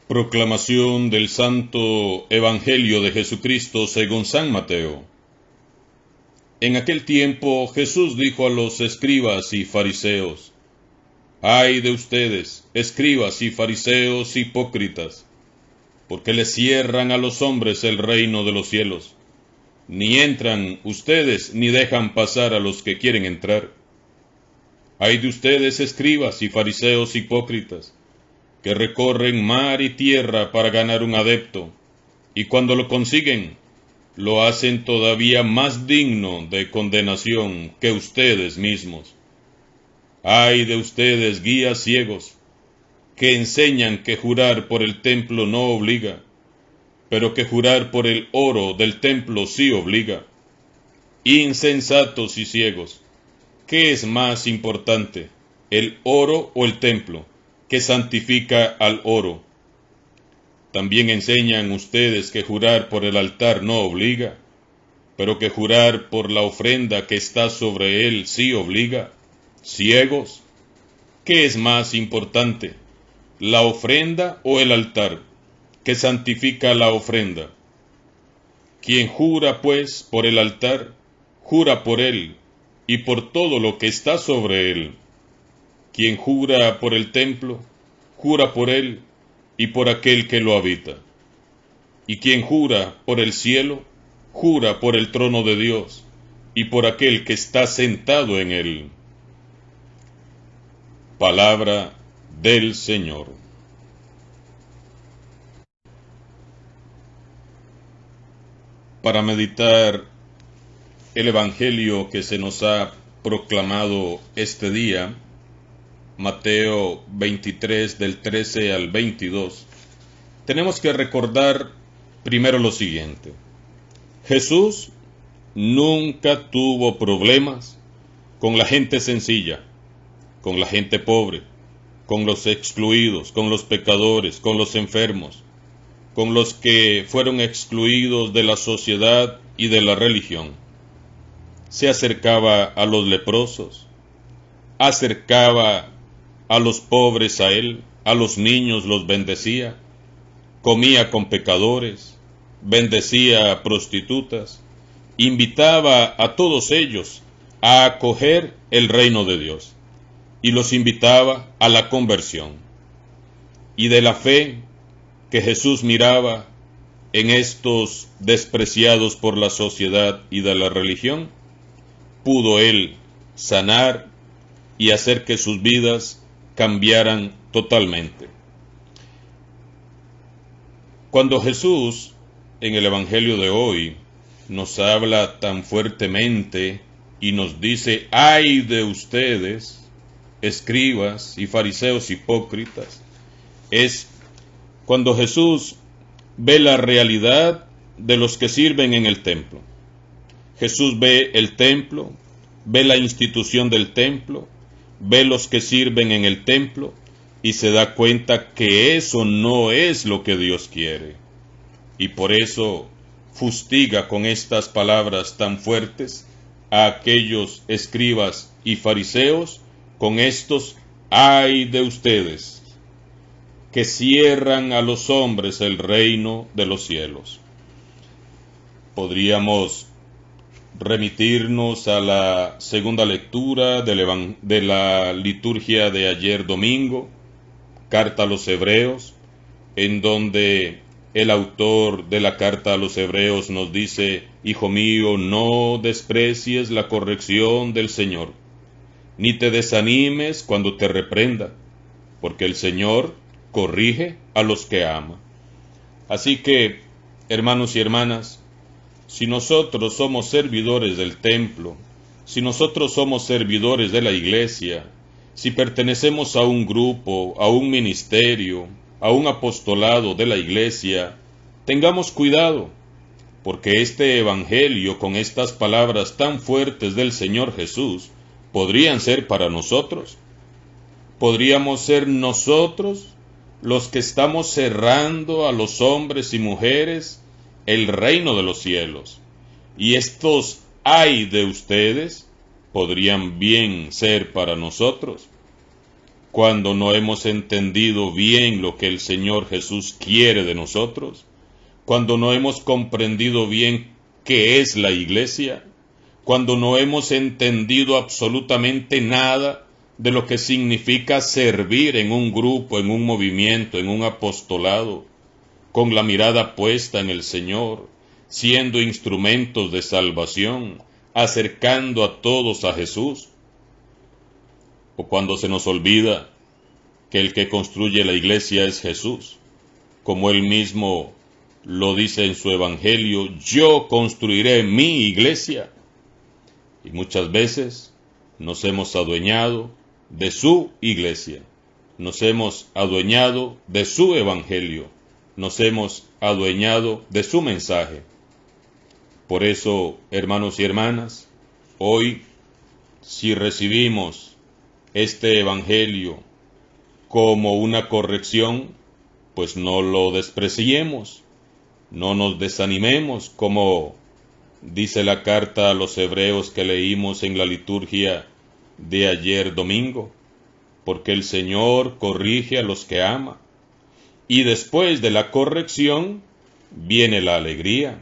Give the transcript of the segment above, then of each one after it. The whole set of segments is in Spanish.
Proclamación del Santo Evangelio de Jesucristo según San Mateo. En aquel tiempo Jesús dijo a los escribas y fariseos: ¡Ay de ustedes, escribas y fariseos hipócritas! Porque les cierran a los hombres el reino de los cielos. Ni entran ustedes ni dejan pasar a los que quieren entrar. ¡Ay de ustedes, escribas y fariseos hipócritas! Que recorren mar y tierra para ganar un adepto, y cuando lo consiguen, lo hacen todavía más digno de condenación que ustedes mismos. ¡Ay de ustedes, guías ciegos, que enseñan que jurar por el templo no obliga, pero que jurar por el oro del templo sí obliga! Insensatos y ciegos, ¿qué es más importante, el oro o el templo, que santifica al oro? También enseñan ustedes que jurar por el altar no obliga, pero que jurar por la ofrenda que está sobre él sí obliga. Ciegos, ¿qué es más importante, la ofrenda o el altar, que santifica la ofrenda? Quien jura, pues, por el altar, jura por él y por todo lo que está sobre él. Quien jura por el templo, jura por él y por aquel que lo habita. Y quien jura por el cielo, jura por el trono de Dios y por aquel que está sentado en él. Palabra del Señor. Para meditar el Evangelio que se nos ha proclamado este día, Mateo 23 del 13 al 22, tenemos que recordar primero lo siguiente. Jesús nunca tuvo problemas con la gente sencilla, con la gente pobre, con los excluidos, con los pecadores, con los enfermos, con los que fueron excluidos de la sociedad y de la religión. Se acercaba a los leprosos, acercaba a los pobres a él, a los niños los bendecía, comía con pecadores, bendecía a prostitutas, invitaba a todos ellos a acoger el reino de Dios y los invitaba a la conversión. Y de la fe que Jesús miraba en estos despreciados por la sociedad y de la religión, pudo él sanar y hacer que sus vidas cambiaran totalmente. Cuando Jesús, en el Evangelio de hoy, nos habla tan fuertemente y nos dice: ¡ay de ustedes, escribas y fariseos hipócritas!, es cuando Jesús ve la realidad de los que sirven en el templo. Jesús ve el templo, ve la institución del templo, ve los que sirven en el templo y se da cuenta que eso no es lo que Dios quiere. Y por eso fustiga con estas palabras tan fuertes a aquellos escribas y fariseos con estos: ¡ay de ustedes, que cierran a los hombres el reino de los cielos! Podríamos remitirnos a la segunda lectura de la liturgia de ayer domingo, carta a los Hebreos, en donde el autor de la carta a los Hebreos nos dice: hijo mío, no desprecies la corrección del Señor, ni te desanimes cuando te reprenda, porque el Señor corrige a los que ama. Así que, hermanos y hermanas, si nosotros somos servidores del templo, si nosotros somos servidores de la iglesia, si pertenecemos a un grupo, a un ministerio, a un apostolado de la iglesia, tengamos cuidado, porque este evangelio con estas palabras tan fuertes del Señor Jesús podrían ser para nosotros. Podríamos ser nosotros los que estamos cerrando a los hombres y mujeres el reino de los cielos. Y estos ay de ustedes podrían bien ser para nosotros. cuando no hemos entendido bien lo que el Señor Jesús quiere de nosotros, cuando no hemos comprendido bien qué es la iglesia, cuando no hemos entendido absolutamente nada de lo que significa servir en un grupo, en un movimiento, en un apostolado, con la mirada puesta en el Señor, siendo instrumentos de salvación, acercando a todos a Jesús. O cuando se nos olvida que el que construye la iglesia es Jesús, como él mismo lo dice en su evangelio: yo construiré mi iglesia. Y muchas veces nos hemos adueñado de su iglesia, nos hemos adueñado de su evangelio, nos hemos adueñado de su mensaje. Por eso, hermanos y hermanas, hoy, si recibimos este evangelio como una corrección, pues no lo despreciemos, no nos desanimemos, como dice la carta a los hebreos que leímos en la liturgia de ayer domingo, porque el Señor corrige a los que ama, y después de la corrección viene la alegría,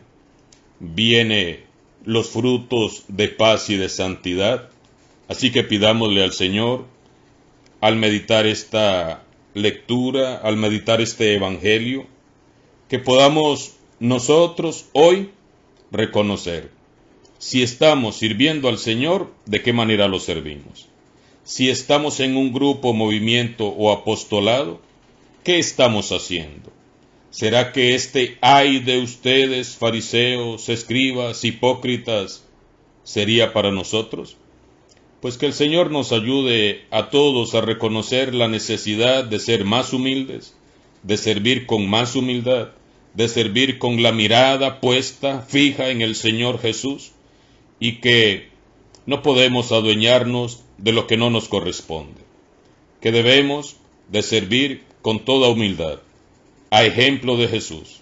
viene los frutos de paz y de santidad. Así que pidámosle al Señor, al meditar esta lectura, al meditar este evangelio, que podamos nosotros hoy reconocer si estamos sirviendo al Señor, de qué manera lo servimos. Si estamos en un grupo, movimiento o apostolado, ¿qué estamos haciendo? ¿Será que este ay de ustedes, fariseos, escribas, hipócritas, sería para nosotros? Pues que el Señor nos ayude a todos a reconocer la necesidad de ser más humildes, de servir con más humildad, de servir con la mirada puesta, fija en el Señor Jesús, y que no podemos adueñarnos de lo que no nos corresponde, que debemos de servir con toda humildad, a ejemplo de Jesús.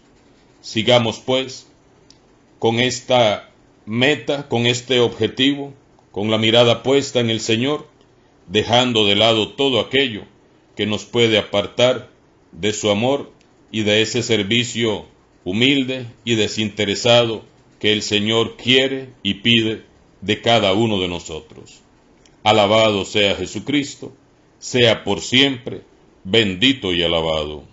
Sigamos pues con esta meta, con este objetivo, con la mirada puesta en el Señor, dejando de lado todo aquello que nos puede apartar de su amor y de ese servicio humilde y desinteresado que el Señor quiere y pide de cada uno de nosotros. Alabado sea Jesucristo, sea por siempre bendito y alabado.